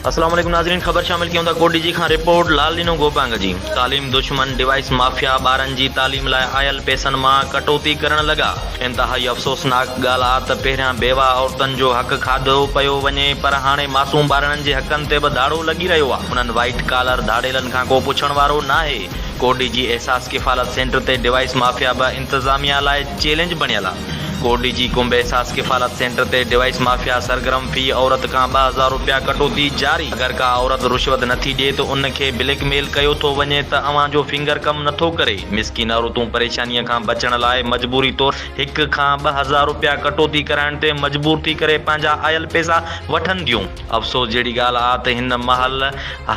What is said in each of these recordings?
अस्सलाम वालेकुम नाज़रीन, ख़बर शामिल किया कोटी जी खां रिपोर्ट लालदीनो गोपांग जी। तालीम दुश्मन डिवाइस माफिया ॿारनि जी तालीम लाइ आयल पैसनि मां कटौती करण लॻा। इंतहाई अफ़सोसनाक ॻाल्हि आहे त पहिरियां बेवा औरतुनि जो हक़ खाधो पियो वञे, पर हाणे मासूम ॿारनि जे हक़नि ते बि धाड़ो लॻी रहियो आहे। उन्हनि वाइट कॉलर धाड़ेलनि खां को पुछण वारो नाहे। कोटी जी एहसास किफ़ालत सेंटर ते डिवाइस माफिया बि इंतज़ामिया लाइ चैलेंज बणियल आहे। कोटी जी कुंभ एहसास किफ़ालत सेंटर ते डिवाइस माफिया सरगर्म फी औरत खां 2000 रुपया कटौती जारी। अगर का औरत रुश्वत नथी ॾिए त उनखे ब्लैकमेल कयो थो वञे त अव्हां जो फिंगर कम नथो करे। मिसकिन औरतूं परेशानीअ खां बचण लाइ मजबूरी तौर 1 खां 2000 रुपया कटौती कराइण ते मजबूर थी करे पंहिंजा आयल पैसा वठनि थियूं। अफ़सोस जहिड़ी ॻाल्हि आहे त हिन महल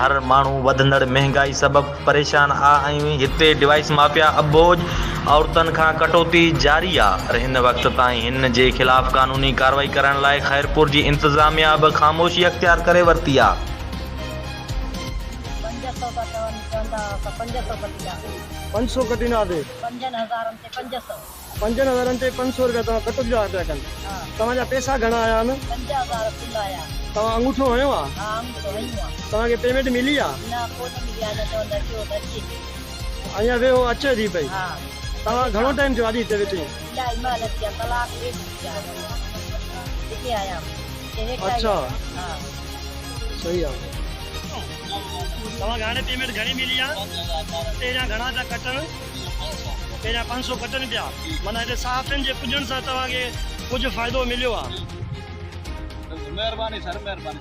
हर माण्हू वधंदड़ महांगाई सबबु परेशान आहे ऐं हिते डिवाइस माफिया अबोज औरतुनि खां कटौती जारी आहे। पर हिन वक़्त ताईं हिन जे ख़िलाफ़ कानूनी कार्रवाई करण लाइ खैरपुर जी इंतज़ामिया बि ख़ामोशी अख्तियार करे वरिती आहे। 500 कटींदा ते 5000 ते 500 रुपया तव्हां कटंदा पिया कनि। तव्हांजा पैसा घणा आया आहिनि? 5000 फुल आया। तव्हां अंगूठो हयो आहे? हाँ, अंगूठो हयो आहे। तव्हांखे पेमेंट मिली आहे? न, कोन मिली आहे। न चवंदा अचो त अचे। अञा वेहो अचे थी पई। हाँ, तव्हां घणो टाइम थियो आहे हिते वेठे? इलाही महिल थी आहे, कलाक ॾेढ थी आहे। हिते आया अच्छा, हाँ, सही आहे। तव्हांखे हाणे पेमेंट घणी मिली आहे? पहिरियां घणा था कटनि? पहिरियां 500 कटनि पिया, माना हिते साफ़नि जे पुॼण सां तव्हांखे कुझु फ़ाइदो मिलियो आहे? महिरबानी सर, महिरबानी।